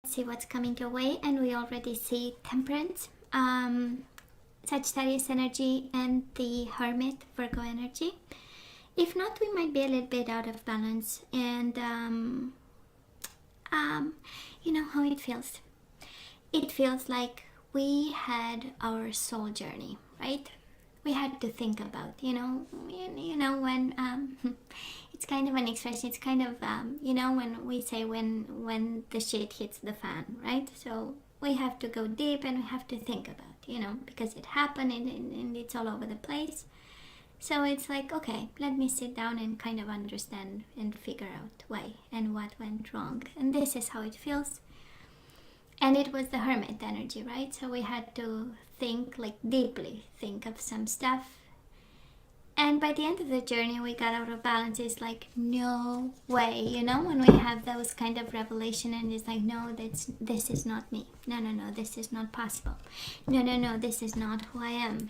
see what's coming your way, and we already see Temperance, Sagittarius energy, and the Hermit, Virgo energy. If not, we might be a little bit out of balance, and you know how it feels. It feels like we had our soul journey, right? We had to think about, when it's kind of an expression. It's kind of when we say when the shit hits the fan, right? So we have to go deep and we have to think about, because it happened and it's all over the place. So it's like, okay, let me sit down and kind of understand and figure out why and what went wrong. And this is how it feels. And it was the Hermit energy, right? So we had to deeply think of some stuff. And by the end of the journey, we got out of balance. It's like, no way, when we have those kind of revelation, and it's like, no, this is not me. No, this is not possible. No, this is not who I am,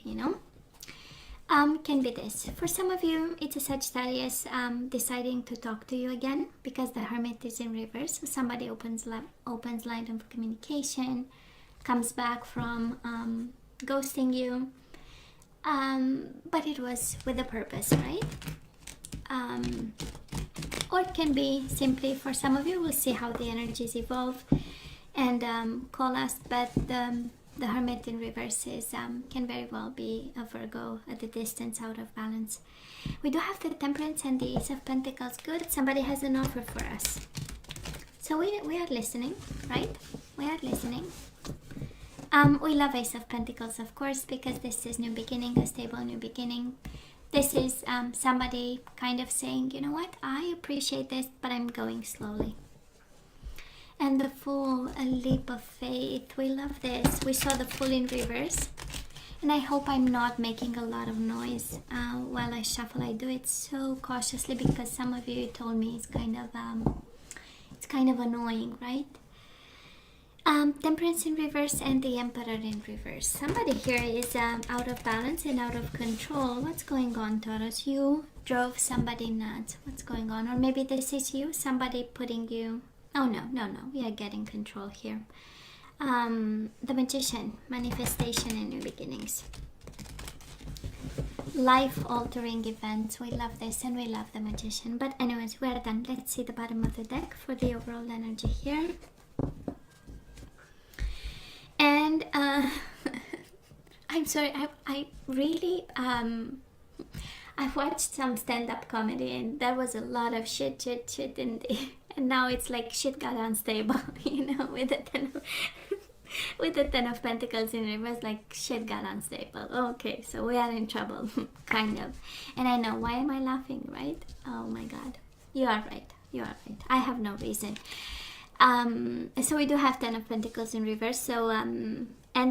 Can be this. For some of you, it's a Sagittarius deciding to talk to you again, because the Hermit is in reverse. So somebody opens line of communication, comes back from ghosting you, but it was with a purpose, right? Or it can be simply, for some of you, we'll see how the energies evolve and call us, but the Hermit in reverse can very well be a Virgo at a distance, out of balance. We do have the Temperance and the Ace of Pentacles. Good. Somebody has an offer for us. So we are listening, right? We are listening. We love Ace of Pentacles, of course, because this is new beginning, a stable new beginning. This is somebody kind of saying, you know what, I appreciate this, but I'm going slowly. And the Fool, a leap of faith. We love this. We saw the Fool in reverse. And I hope I'm not making a lot of noise while I shuffle. I do it so cautiously because some of you told me it's kind of annoying, right? Temperance in reverse and the Emperor in reverse. Somebody here is out of balance and out of control. What's going on, Taurus? You drove somebody nuts. What's going on? Or maybe this is you, somebody putting you... Oh, no. We are getting control here. The Magician, manifestation and new beginnings. Life-altering events. We love this and we love the Magician. But anyways, we are done. Let's see the bottom of the deck for the overall energy here. And I'm sorry, I really... I watched some stand-up comedy and there was a lot of shit in the... And now it's like shit got unstable, with the Ten of Pentacles in reverse, like shit got unstable. Okay, so we are in trouble, kind of. And I know, why am I laughing, right? Oh my God, you are right. I have no reason. So we do have Ten of Pentacles in reverse, so and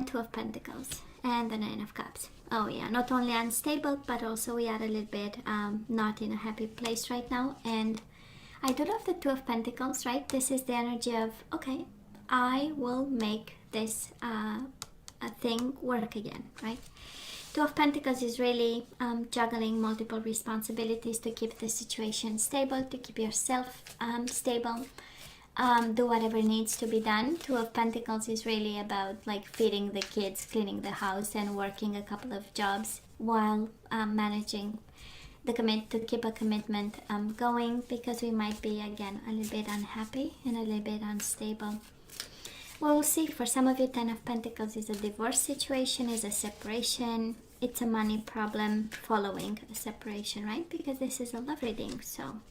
Two of Pentacles and the Nine of Cups. Oh yeah, not only unstable, but also we are a little bit not in a happy place right now. And I do love the Two of Pentacles, right? This is the energy of, okay, I will make this a thing work again, right? Two of Pentacles is really juggling multiple responsibilities to keep the situation stable, to keep yourself stable, do whatever needs to be done. Two of Pentacles is really about feeding the kids, cleaning the house, and working a couple of jobs while managing to keep a commitment going, because we might be again a little bit unhappy and a little bit unstable. We'll see. For some of you, Ten of Pentacles is a divorce situation, is a separation. It's a money problem following a separation, right? Because this is a love reading. So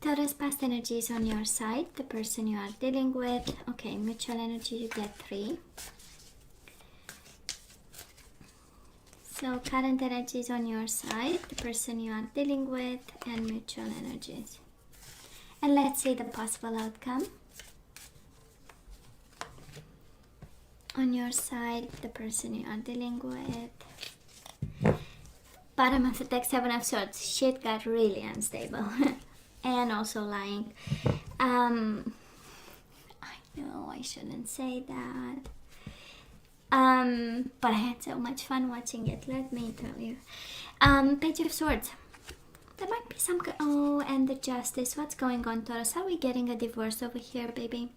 Taurus, past energy is on your side, the person you are dealing with. Okay, mutual energy, you get 3. So current energy is on your side, the person you are dealing with, and mutual energies. And let's see the possible outcome. On your side, the person you are dealing with. Bottom of the deck, 7 of Swords. Shit got really unstable. And also lying. I know I shouldn't say that. But I had so much fun watching it, let me tell you. Page of Swords. There might be some... Oh, and the Justice. What's going on, Taurus? Are we getting a divorce over here, baby?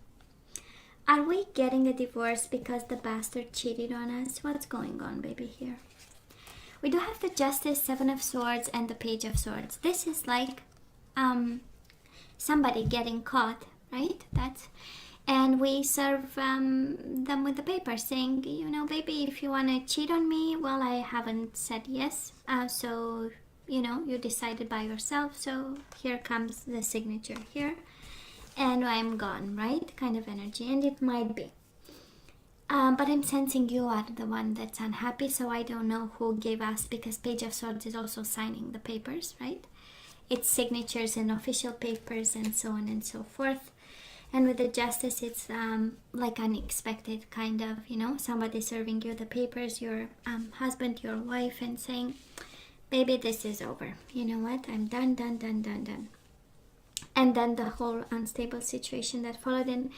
Are we getting a divorce because the bastard cheated on us? What's going on, baby, here? We do have the Justice, Seven of Swords, and the Page of Swords. This is like somebody getting caught, right? And we serve them with the paper saying, you know, baby, if you want to cheat on me, well, I haven't said yes. So, you know, you decided by yourself. So here comes the signature here. And I'm gone, right? Kind of energy. And it might be. But I'm sensing you are the one that's unhappy. So I don't know who gave us, because Page of Swords is also signing the papers, right? It's signatures and official papers and so on and so forth. And with the Justice, it's like unexpected, kind of, you know, somebody serving you the papers, your husband, your wife, and saying, baby, this is over. You know what? I'm done. And then the whole unstable situation that followed. And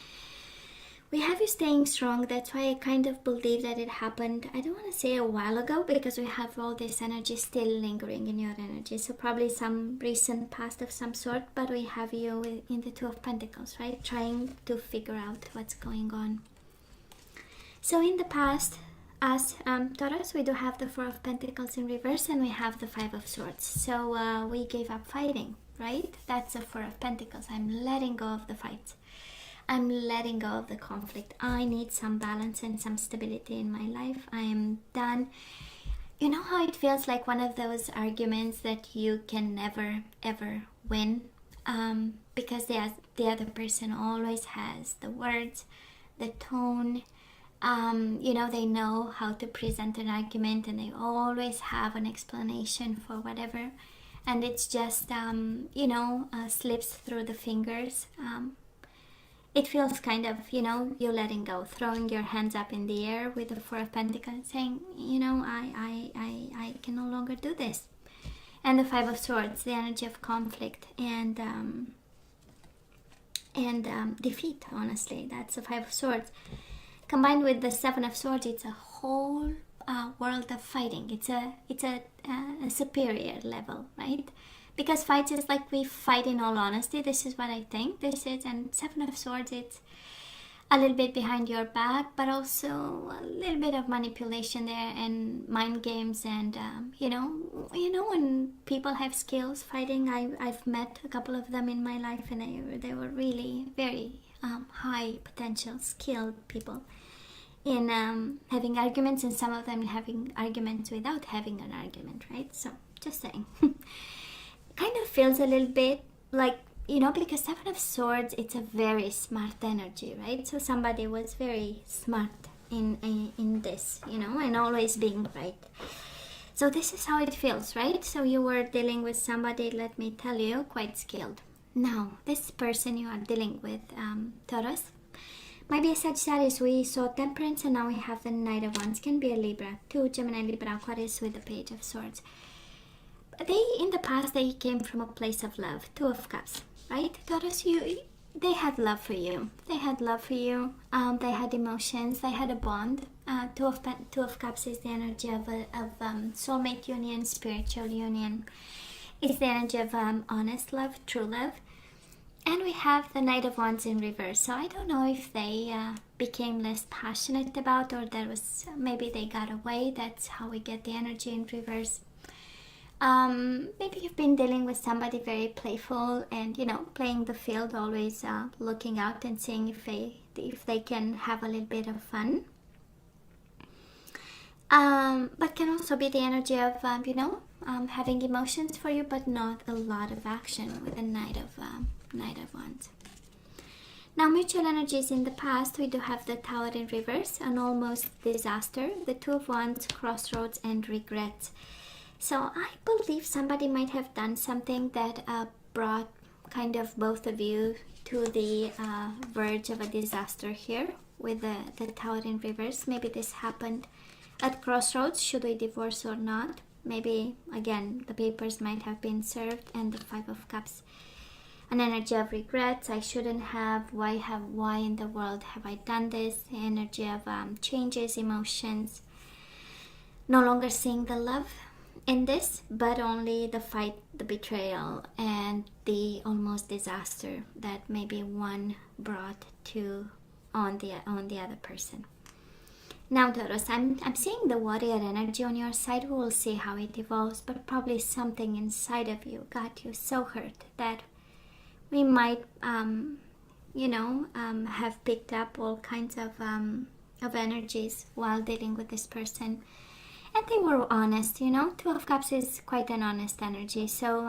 we have you staying strong. That's why I kind of believe that it happened, I don't want to say a while ago, because we have all this energy still lingering in your energy. So probably some recent past of some sort, but we have you in the Two of Pentacles, right? Trying to figure out what's going on. So in the past, as Taurus, we do have the Four of Pentacles in reverse, and we have the Five of Swords. So we gave up fighting, right? That's the Four of Pentacles. I'm letting go of the fights. I'm letting go of the conflict. I need some balance and some stability in my life. I am done. You know how it feels like one of those arguments that you can never ever win, because the other person always has the words, the tone. You know, they know how to present an argument, and they always have an explanation for whatever, and it's just you know, slips through the fingers. It feels kind of, you know, you're letting go, throwing your hands up in the air with the Four of Pentacles, saying, you know, I can no longer do this. And the Five of Swords, the energy of conflict and defeat, honestly. That's the Five of Swords. Combined with the Seven of Swords, it's a whole world of fighting. It's a superior level, right? Because fights is like we fight in all honesty. This is what I think this is. And Seven of Swords, it's a little bit behind your back, but also a little bit of manipulation there and mind games. And you know when people have skills fighting, I've met a couple of them in my life, and they were really very high potential, skilled people in having arguments, and some of them having arguments without having an argument, right? So just saying. Kind of feels a little bit like, you know, because Seven of Swords, it's a very smart energy, right? So somebody was very smart in this, you know, and always being right. So this is how it feels, right? So you were dealing with somebody, let me tell you, quite skilled. Now, this person you are dealing with, Taurus, might be a Sagittarius. We saw Temperance, and now we have the Knight of Wands. Can be a Libra, two Gemini, Libra, Aquarius with the Page of Swords. In the past, they came from a place of love. Two of Cups, right? Taurus, they had love for you. They had love for you. They had emotions. They had a bond. Two of Cups is the energy of soulmate union, spiritual union. It's the energy of honest love, true love. And we have the Knight of Wands in reverse. So I don't know if they became less passionate about, or there was, maybe they got away. That's how we get the energy in reverse. Maybe you've been dealing with somebody very playful and, you know, playing the field, always looking out and seeing if they can have a little bit of fun. But can also be the energy of, you know, having emotions for you, but not a lot of action with the Knight of Wands. Now, mutual energies in the past, we do have the Tower in reverse, an almost disaster, the Two of Wands, crossroads, and regrets. So I believe somebody might have done something that brought kind of both of you to the verge of a disaster here with the Tower in reverse. Maybe this happened at crossroads. Should we divorce or not? Maybe, again, the papers might have been served, and the Five of Cups. An energy of regrets. I shouldn't have. Why in the world have I done this? The energy of changes, emotions. No longer seeing the love in this, but only the fight, the betrayal, and the almost disaster that maybe one brought to on the other person. Now, Taurus, I'm seeing the warrior energy on your side. We will see how it evolves, but probably something inside of you got you so hurt that we might, have picked up all kinds of energies while dealing with this person. And they were honest, Two of Cups is quite an honest energy. So,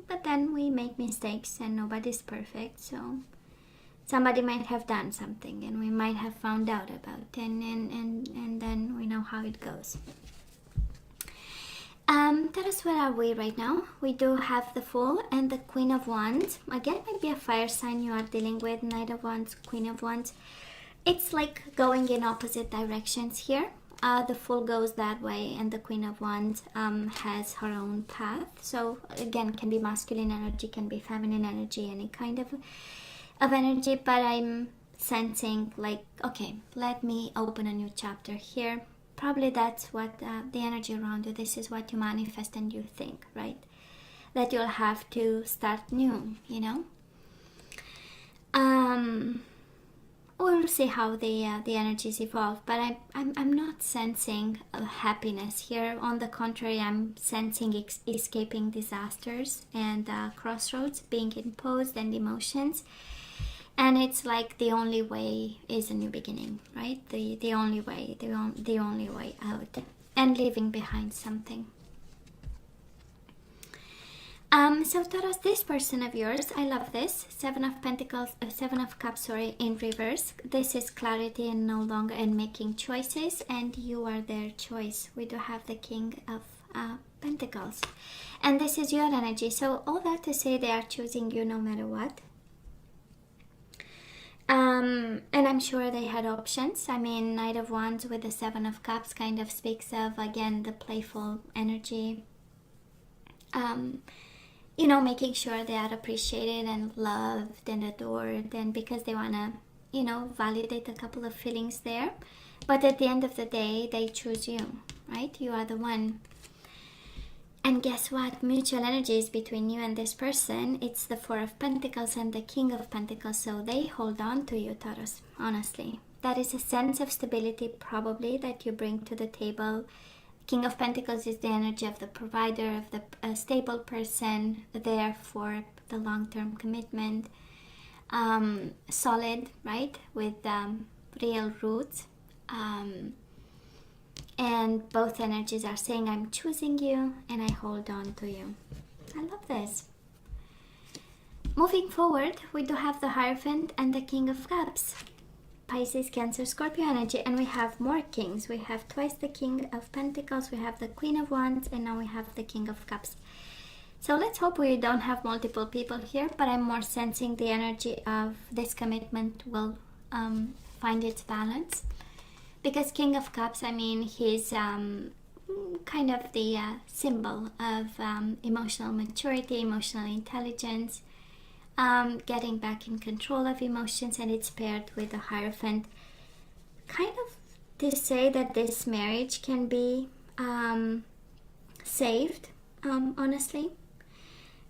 but then we make mistakes and nobody's perfect. So somebody might have done something and we might have found out about it, and then we know how it goes. Tell us, where are we right now? We do have the Fool and the Queen of Wands. Again, maybe a fire sign you are dealing with. Knight of Wands, Queen of Wands. It's like going in opposite directions here. The Fool goes that way and the Queen of Wands has her own path. So again, can be masculine energy, can be feminine energy, any kind of energy, but I'm sensing like, okay, let me open a new chapter here. Probably that's what the energy around you, this is what you manifest and you think, right? That you'll have to start new, We'll see how the energies evolve, but I'm not sensing happiness here. On the contrary, I'm sensing escaping disasters and crossroads being imposed and emotions. And it's like the only way is a new beginning, right? The only way, the only way out, and leaving behind something. So Taurus, this person of yours, I love this. Seven of Cups, in reverse. This is clarity and no longer and making choices, and you are their choice. We do have the King of Pentacles, and this is your energy. So all that to say, they are choosing you no matter what. And I'm sure they had options. I mean, Knight of Wands with the Seven of Cups kind of speaks of, again, the playful energy. Making sure they are appreciated and loved and adored, and because they want to, validate a couple of feelings there. But at the end of the day, they choose you, right? You are the one. And guess what? Mutual energy is between you and this person. It's the Four of Pentacles and the King of Pentacles. So they hold on to you, Taurus, honestly. That is a sense of stability probably that you bring to the table. King of Pentacles is the energy of the provider, of the stable person, there for the long-term commitment. Solid, right? With real roots. And both energies are saying, I'm choosing you and I hold on to you. I love this. Moving forward, we do have the Hierophant and the King of Cups. Pisces, Cancer, Scorpio energy, and we have more kings. We have twice the King of Pentacles, we have the Queen of Wands, and now we have the King of Cups. So let's hope we don't have multiple people here, but I'm more sensing the energy of this commitment will find its balance. Because King of Cups, I mean, he's kind of the symbol of emotional maturity, emotional intelligence, getting back in control of emotions, and it's paired with the Hierophant. Kind of to say that this marriage can be saved, honestly.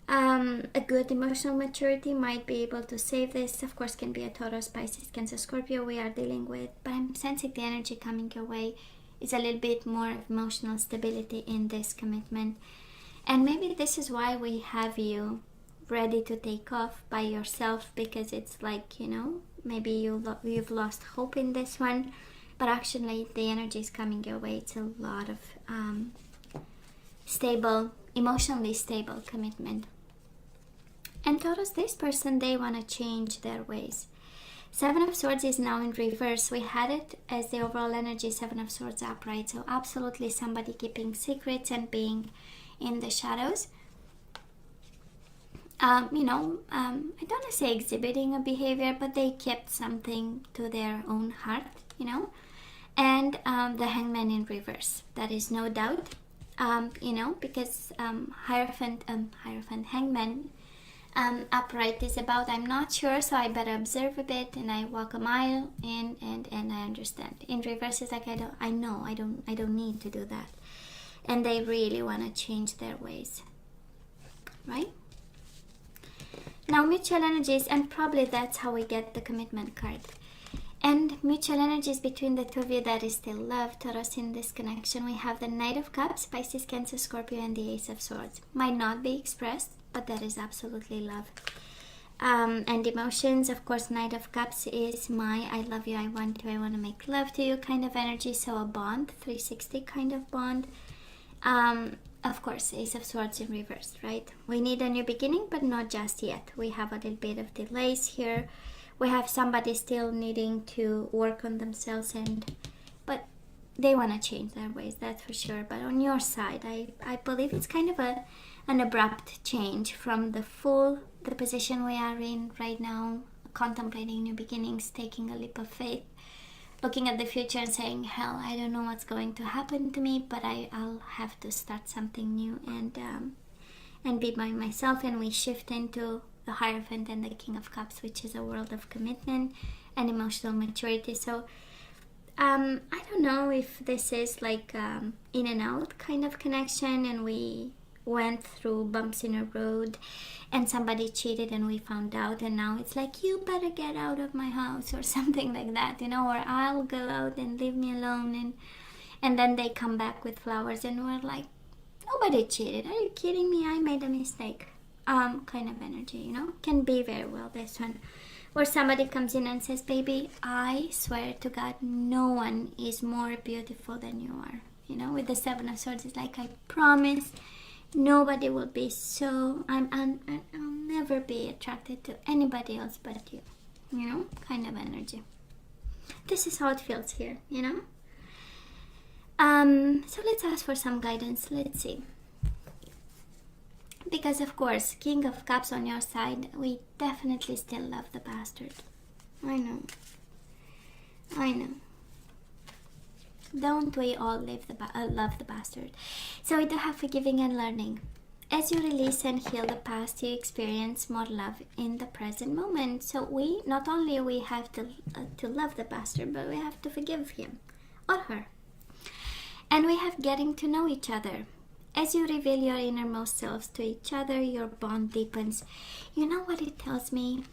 A good emotional maturity might be able to save this. Of course, can be a Taurus, Pisces, Cancer, Scorpio we are dealing with, but I'm sensing the energy coming your way is a little bit more emotional stability in this commitment. And maybe this is why we have you ready to take off by yourself, because it's like, maybe you've lost hope in this one, but actually the energy is coming your way. It's a lot of stable, emotionally stable commitment. And Taurus, this person, they want to change their ways. Seven of Swords is now in reverse. We had it as the overall energy, Seven of Swords upright. So absolutely somebody keeping secrets and being in the shadows. I don't want to say exhibiting a behavior, but they kept something to their own heart, And the Hangman in reverse. That is no doubt, because Hierophant, Hangman upright is about I'm not sure, so I better observe a bit, and I walk a mile in, and I understand. In reverse is like I don't need to do that, and they really want to change their ways, right? Now mutual energies, and probably that's how we get the commitment card. And mutual energies between the two of you, that is still love, Taurus. In this connection, we have the Knight of Cups, Pisces, Cancer, Scorpio, and the Ace of Swords. Might not be expressed, but that is absolutely love. And emotions, of course, Knight of Cups is my I love you, I want to make love to you kind of energy. So a bond, 360 kind of bond. Of course, Ace of Swords in reverse, right? We need a new beginning, but not just yet. We have a little bit of delays here. We have somebody still needing to work on themselves, but they want to change their ways, that's for sure. But on your side, I believe it's kind of an abrupt change from the position we are in right now, contemplating new beginnings, taking a leap of faith, looking at the future and saying, hell, I don't know what's going to happen to me, but I'll have to start something new and be by myself. And we shift into the Hierophant and the King of Cups, which is a world of commitment and emotional maturity. So I don't know if this is like in and out kind of connection, and we went through bumps in a road and somebody cheated and we found out, and now it's like, you better get out of my house or something like that, or I'll go out and leave me alone, and then they come back with flowers and we're like, nobody cheated, are you kidding me, I made a mistake. Kind of energy, can be very well this one, where somebody comes in and says, baby, I swear to God, no one is more beautiful than you are. With the Seven of Swords, it's like, I promise nobody will be so, I'll never be attracted to anybody else but you, kind of energy. This is how it feels here, So let's ask for some guidance. Let's see. Because of course, King of Cups on your side, we definitely still love the bastard. I know. Don't we all love the bastard? So we do have forgiving and learning. As you release and heal the past, you experience more love in the present moment. So we not only we have to love the bastard, but we have to forgive him or her. And we have getting to know each other. As you reveal your innermost selves to each other, your bond deepens. You know what it tells me,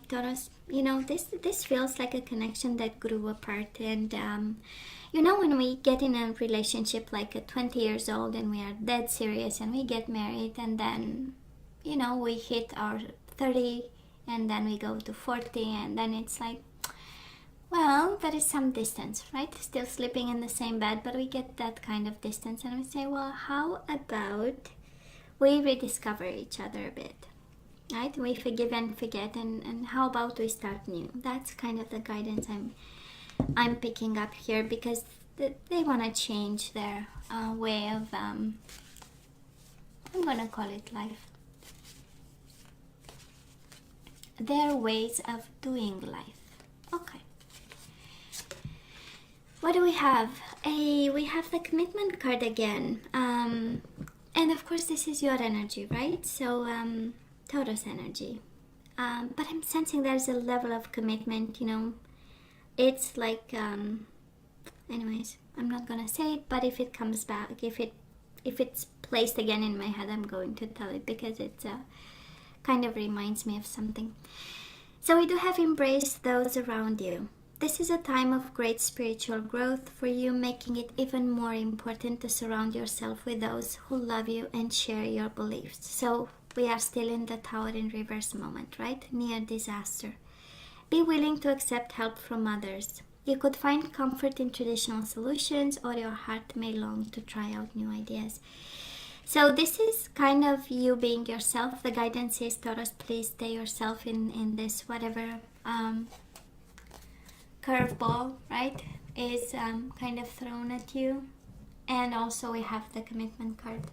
Taurus? This feels like a connection that grew apart. And, when we get in a relationship like at 20 years old and we are dead serious and we get married, and then, we hit our 30 and then we go to 40, and then it's like, well, there is some distance, right? Still sleeping in the same bed, but we get that kind of distance and we say, well, how about we rediscover each other a bit, right? We forgive and forget, and how about we start new? That's kind of the guidance I'm picking up here, because they want to change their way of, I'm going to call it life. Their ways of doing life. Okay. What do we have? We have the commitment card again. And of course this is your energy, right? So Taurus energy. But I'm sensing there's a level of commitment, It's like, anyways, I'm not gonna say it, but if it comes back, if it's placed again in my head, I'm going to tell it, because it's kind of reminds me of something. So we do have embrace those around you. This is a time of great spiritual growth for you, making it even more important to surround yourself with those who love you and share your beliefs. So we are still in the Tower in reverse moment, right? Near disaster. Be willing to accept help from others. You could find comfort in traditional solutions, or your heart may long to try out new ideas. So this is kind of you being yourself. The guidance is, Taurus, please stay yourself in this whatever curveball, right, is kind of thrown at you. And also we have the commitment card.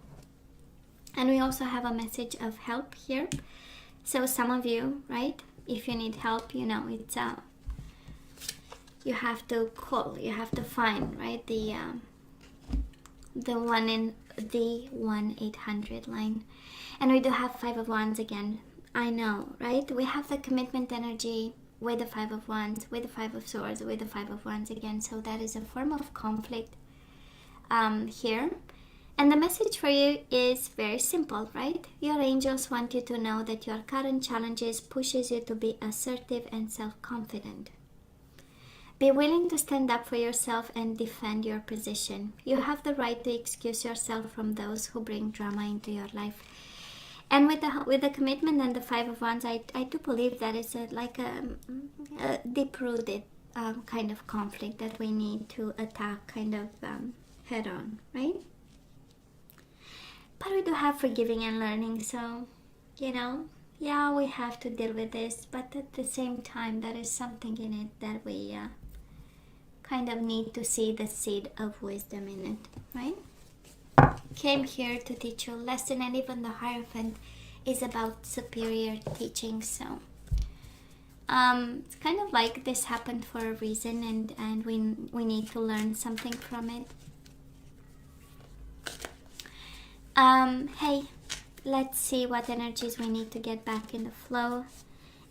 And we also have a message of help here. So some of you, right, if you need help, it's you have to call, you have to find, right, the 1-800 line. And we do have 5 of Wands again. I know, right? We have the commitment energy with the 5 of Wands, with the 5 of Swords, with the 5 of Wands again. So that is a form of conflict here. And the message for you is very simple, right? Your angels want you to know that your current challenges pushes you to be assertive and self-confident. Be willing to stand up for yourself and defend your position. You have the right to excuse yourself from those who bring drama into your life. And with the commitment and the Five of Wands, I do believe that it's like a deep-rooted kind of conflict that we need to attack kind of head on, right? But we do have forgiving and learning, so, you know, yeah, we have to deal with this, but at the same time, there is something in it that we kind of need to see the seed of wisdom in it, right? Came here to teach you a lesson, and even the Hierophant is about superior teaching, so it's kind of like this happened for a reason, and we need to learn something from it. Hey, let's see what energies we need to get back in the flow.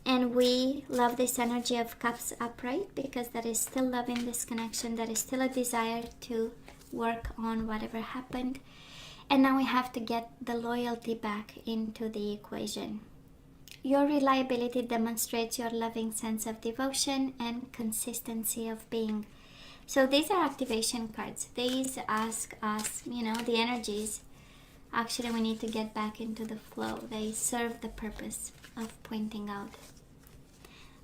And we love this energy of Cups upright, because there is still love in this connection. There is still a desire to work on whatever happened. And now we have to get the loyalty back into the equation. Your reliability demonstrates your loving sense of devotion and consistency of being. So these are activation cards. These ask us, you know, the energies. Actually, we need to get back into the flow. They serve the purpose of pointing out.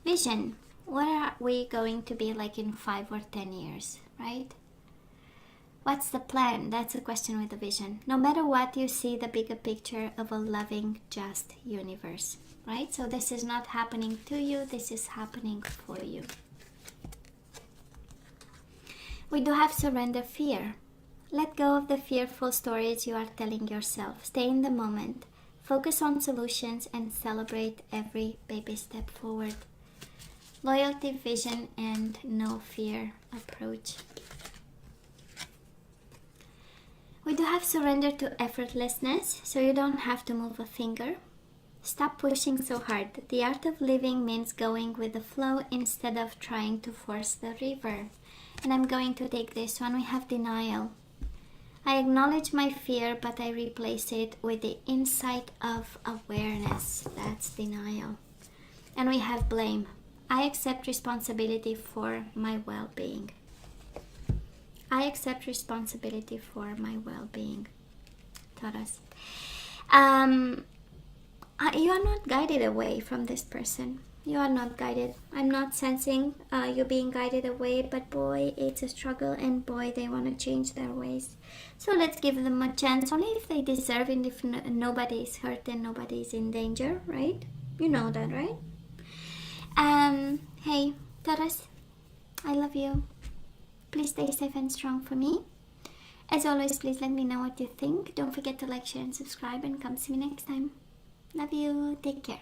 Vision. What are we going to be like in 5 or 10 years, right? What's the plan? That's a question with the vision. No matter what, you see the bigger picture of a loving, just universe, right? So this is not happening to you. This is happening for you. We do have surrender fear. Let go of the fearful stories you are telling yourself. Stay in the moment. Focus on solutions and celebrate every baby step forward. Loyalty, vision, and no fear approach. We do have surrender to effortlessness, so you don't have to move a finger. Stop pushing so hard. The art of living means going with the flow instead of trying to force the river. And I'm going to take this one. We have denial. I acknowledge my fear, but I replace it with the insight of awareness. That's denial. And we have blame. I accept responsibility for my well-being. I accept responsibility for my well-being. Taurus. You are not guided away from this person. You are not guided. I'm not sensing you being guided away, but boy, it's a struggle, and boy, they want to change their ways. So let's give them a chance, only if they deserve it, if nobody is hurt and nobody is in danger, right? You know that, right? Hey, Taurus, I love you. Please stay safe and strong for me. As always, please let me know what you think. Don't forget to like, share, and subscribe, and come see me next time. Love you. Take care.